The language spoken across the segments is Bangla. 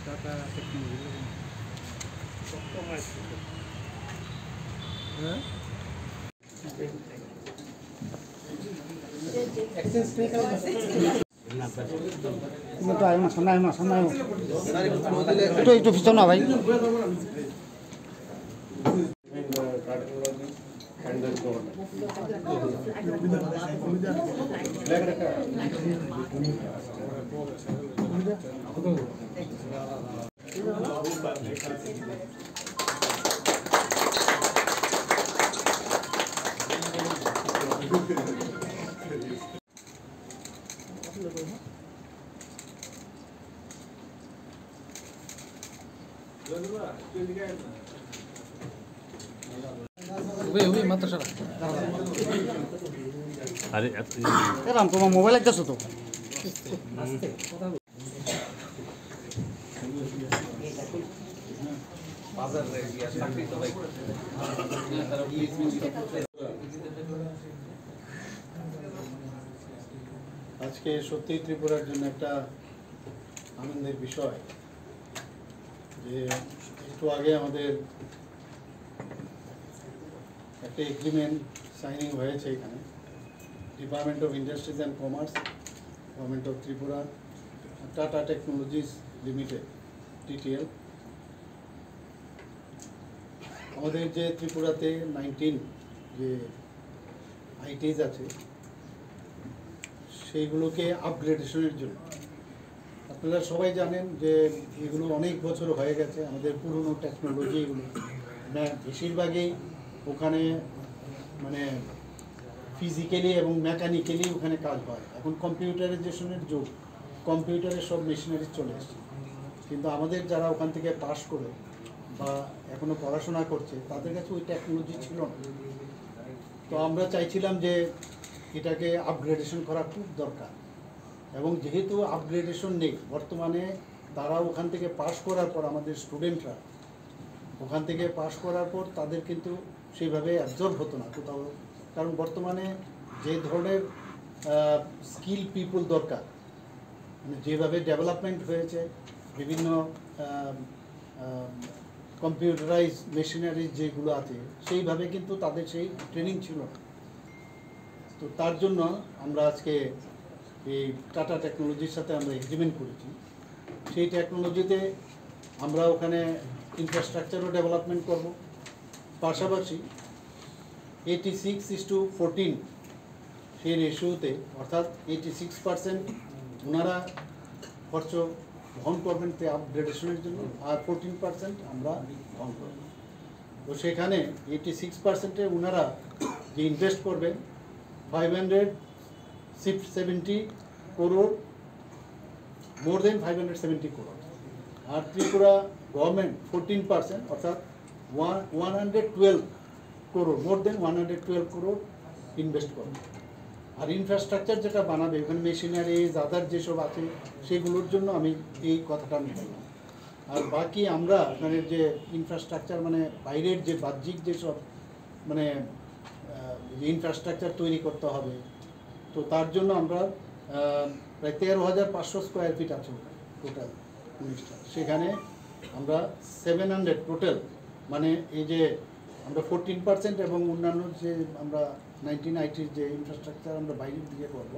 টাটা টেকনোলজি হ্যাঁ একটু পিছন না ভাই তোমার মোবাইল একটাছো তো আজকে সত্যি ত্রিপুরার জন্য একটা আনন্দের বিষয় যে একটু আগে আমাদের একটা এগ্রিমেন্ট সাইনিং হয়েছে এখানে department of industries and commerce, government of Tripura, tata technologies limited TTL. আমাদের যে ত্রিপুরাতে 19 যে আইটিস আছে সেইগুলোকে আপগ্রেডেশনের জন্য, আপনারা সবাই জানেন যে এগুলো অনেক বছর হয়ে গেছে, আমাদের পুরনো টেকনোলজি এগুলো বেশিরভাগই ওখানে মানে ফিজিক্যালি এবং মেকানিক্যালি ওখানে কাজ হয়। এখন কম্পিউটারাইজেশনের যুগ, কম্পিউটারে সব মেশিনারি চলে এসছে, কিন্তু আমাদের যারা ওখান থেকে পাস করে বা এখনও পড়াশোনা করছে তাদের কাছে ওই টেকনোলজি ছিল না। তো আমরা চাইছিলাম যে এটাকে আপগ্রেডেশন করা খুব দরকার, এবং যেহেতু আপগ্রেডেশন নেই বর্তমানে, তারা ওখান থেকে পাস করার পর আমাদের স্টুডেন্টরা ওখান থেকে পাস করার পর তাদের কিন্তু সেইভাবে অ্যাবজর্ব হতো না কোথাও, কারণ বর্তমানে যে ধরনের স্কিল পিপল দরকার, মানে যেভাবে ডেভেলপমেন্ট হয়েছে, বিভিন্ন কম্পিউটারাইজ মেশিনারি যেগুলো আছে সেইভাবে কিন্তু তাদের সেই ট্রেনিং ছিল না। তো তার জন্য আমরা আজকে এই টাটা টেকনোলজির সাথে আমরা এগ্রিমেন্ট করেছি। সেই টেকনোলজিতে আমরা ওখানে ইনফ্রাস্ট্রাকচারও ডেভেলপমেন্ট করব, পাশাপাশি 86:14 সেই রেশিওতে, অর্থাৎ 86% ওনারা খরচ বহন করবেন আপগ্রেডেশনের জন্য, আর 14% আমরা বহন করব। তো সেখানে 86%-এ ওনারা যে ইনভেস্ট করবেন 570 crore, মোর দেন 570 crore, আর ত্রিপুরা গভর্নমেন্ট 14%, অর্থাৎ 112 crore, মোর দেন 112 crore ইনভেস্ট করবে। আর ইনফ্রাস্ট্রাকচার যেটা বানাবে, ওখানে মেশিনারিজ আদার যেসব আছে সেগুলোর জন্য আমি এই কথাটা আমি বললাম। আর বাকি আমরা মানে যে ইনফ্রাস্ট্রাকচার মানে বাইরের যে বাহ্যিক যেসব মানে ইনফ্রাস্ট্রাকচার তৈরি করতে হবে, তো তার জন্য আমরা প্রায় 13,500 স্কোয়ার ফিট আছে টোটাল জিনিসটা। সেখানে আমরা 700 টোটাল, মানে এই যে আমরা 14% এবং অন্যান্য যে আমরা 19 আইটির যে ইনফ্রাস্ট্রাকচার আমরা বাইরের দিকে করব,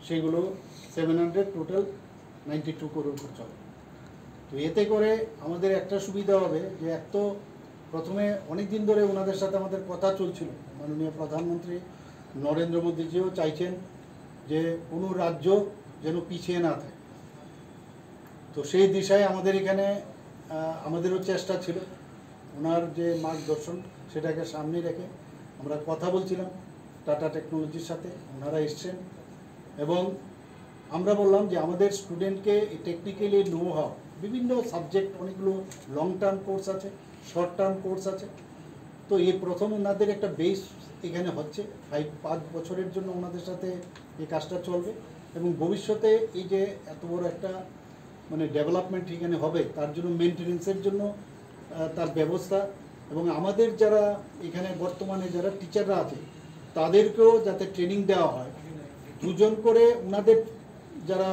সেগুলো 700 টোটাল 92 crore খরচ হবে। তো এতে করে আমাদের একটা সুবিধা হবে যে এক তো প্রথমে অনেক দিন ধরে ওনাদের সাথে আমাদের কথা চলছিল, মাননীয় প্রধানমন্ত্রী নরেন্দ্র মোদীজিও চাইছেন যে কোনো রাজ্য যেন পিছিয়ে না থাকে। তো সেই দিশায় আমাদের এখানে আমাদেরও চেষ্টা ছিল, ওনার যে মার্গদর্শন সেটাকে সামনে রেখে আমরা কথা বলছিলাম টাটা টেকনোলজির সাথে, ওনারা এসছেন এবং আমরা বললাম যে আমাদের স্টুডেন্টকে টেকনিক্যালি নো হাউ, বিভিন্ন সাবজেক্ট, অনেকগুলো লং টার্ম কোর্স আছে, শর্ট টার্ম কোর্স আছে। তো এই প্রথম ওনাদের একটা বেস এখানে হচ্ছে 5 বছরের জন্য ওনাদের সাথে এই কাজটা চলবে, এবং ভবিষ্যতে এই যে এত বড় একটা মানে ডেভেলপমেন্ট এখানে হবে তার জন্য মেনটেনেন্সের জন্য তার ব্যবস্থা, এবং আমাদের যারা এখানে বর্তমানে যারা টিচাররা আছে তাদেরকেও যাতে ট্রেনিং দেওয়া হয়, 2 জন করে ওনাদের যারা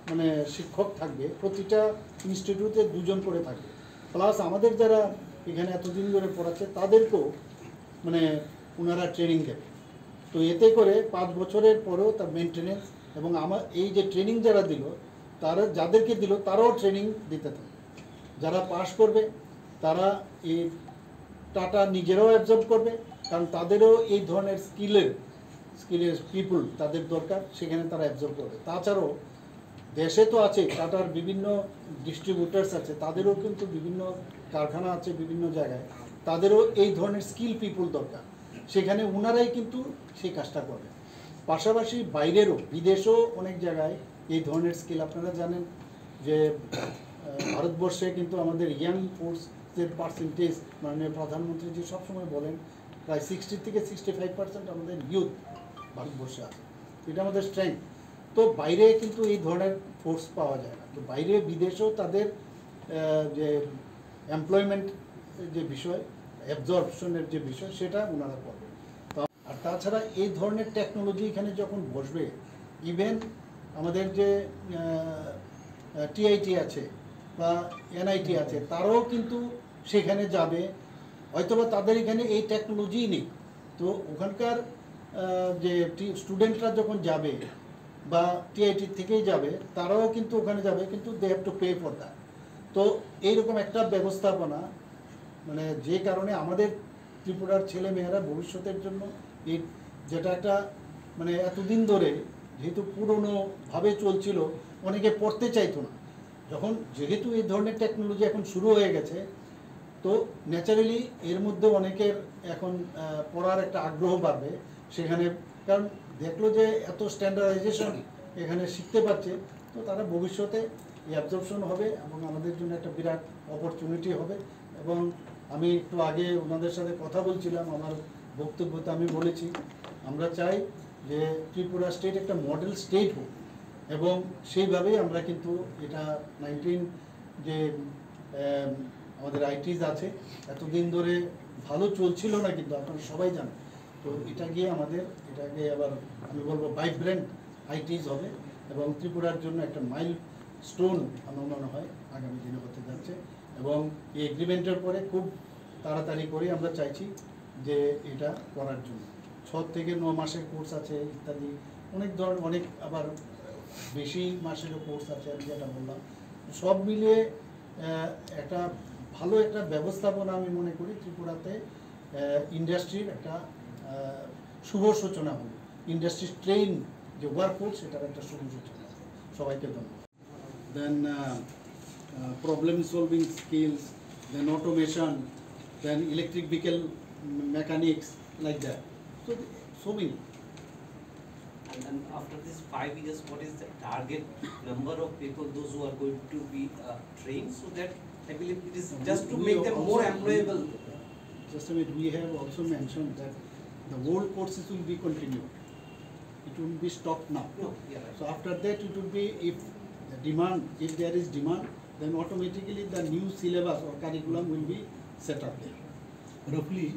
মানে শিক্ষক থাকবে, প্রতিটা ইনস্টিটিউটে 2 জন করে থাকবে, প্লাস আমাদের যারা এখানে এতদিন ধরে পড়াচ্ছে তাদেরকেও মানে ওনারা ট্রেনিং দেবে। তো এতে করে 5 বছরের পরেও তার মেনটেনেন্স এবং আমার এই যে ট্রেনিং যারা দিল তারা যাদেরকে দিল তারাও ট্রেনিং দিতে থাকে। যারা পাস করবে তারা এই টাটা নিজেরাও অ্যাবজর্ব করবে, কারণ তাদেরও এই ধরনের স্কিলের পিপুল তাদের দরকার, সেখানে তারা অ্যাবজর্ব করবে। তাছাড়াও দেশে তো আছে টাটার বিভিন্ন ডিস্ট্রিবিউটার্স আছে, তাদেরও কিন্তু বিভিন্ন কারখানা আছে বিভিন্ন জায়গায়, তাদেরও এই ধরনের স্কিল পিপুল দরকার, সেখানে ওনারাই কিন্তু সেই কাজটা করবে। পাশাপাশি বাইরেরও বিদেশেও অনেক জায়গায় এই ধরনের স্কিল, আপনারা জানেন যে ভারতবর্ষে কিন্তু আমাদের ইয়াং ফোর্সের পার্সেন্টেজ মাননীয় প্রধানমন্ত্রী যে সবসময় বলেন প্রায় 60 থেকে 65% আমাদের ইউথ ভারতবর্ষে আছে, এটা আমাদের স্ট্রেংথ। তো বাইরে কিন্তু এই ধরনের ফোর্স পাওয়া যায় না, তো বাইরে বিদেশেও তাদের যে এমপ্লয়মেন্ট যে বিষয়, অ্যাবজর্পশনের যে বিষয়, সেটা ওনারা করবে। আর তাছাড়া এই ধরনের টেকনোলজি এখানে যখন বসবে, ইভেন আমাদের যে টিআইটি আছে বা এনআইটি আছে, তারাও কিন্তু সেখানে যাবে, হয়তোবা তাদের এখানে এই টেকনোলজিই নেই। তো ওখানকার যে স্টুডেন্টরা যখন যাবে বা টিআইটি থেকেই যাবে, তারাও কিন্তু ওখানে যাবে, কিন্তু they have to pay for that. তো এইরকম একটা ব্যবস্থাপনা, মানে যে কারণে আমাদের ত্রিপুরার ছেলে মেয়েরা ভবিষ্যতের জন্য এই যেটা একটা মানে এতদিন ধরে যেহেতু পুরনোভাবে চলছিল, অনেকে পড়তে চাইতো না, যখন যেহেতু এই ধরনের টেকনোলজি এখন শুরু হয়ে গেছে, তো ন্যাচারালি এর মধ্যে অনেকের এখন পড়ার একটা আগ্রহ বাড়বে সেখানে, কারণ দেখলো যে এত স্ট্যান্ডার্ডাইজেশন এখানে শিখতে পারছে, তো তারা ভবিষ্যতে এই অ্যাবজর্পশন হবে এবং আমাদের জন্য একটা বিরাট অপরচুনিটি হবে। এবং আমি একটু আগে ওনাদের সাথে কথা বলছিলাম, আমার বক্তব্যতে আমি বলেছি আমরা চাই যে ত্রিপুরা স্টেট একটা মডেল স্টেট হোক, এবং সেইভাবেই আমরা কিন্তু এটা 19 যে আমাদের আইটিস আছে এতদিন ধরে ভালো চলছিল না, কিন্তু আপনারা সবাই জানেন, তো এটাকে আবার আমি বলবো ভাইব্রেন্ট আইটিস হবে, এবং ত্রিপুরার জন্য একটা মাইল স্টোন আমার মনে হয় আগামী দিনে হতে যাচ্ছে। এবং এই এগ্রিমেন্টের পরে খুব তাড়াতাড়ি করে আমরা চাইছি যে এটা করার জন্য 6 থেকে 9 মাসের কোর্স আছে ইত্যাদি, অনেক আবার বেশি মাসেরও কোর্স আছে, আমি যেটা বললাম, সব মিলিয়ে একটা ভালো একটা ব্যবস্থাপনা আমি মনে করি ত্রিপুরাতে ইন্ডাস্ট্রির একটা শুভ সূচনা হলো, ইন্ডাস্ট্রি ট্রেন যে ওয়ার্কফোর্স সেটার একটা শুভ সূচনা। সবাইকে ধন্যবাদ। Then problem solving skills, then automation, then electric vehicle mechanics, like that, so many. And after this 5 years, what is the target number of people, those who are going to be trained, so that I believe it is just to make them more employable. Just a minute, we have also mentioned that the old courses will be continued. It will be stopped now. No, yeah, right. So after that it will be, if there is demand, then automatically the new syllabus or curriculum will be set up there. Roughly,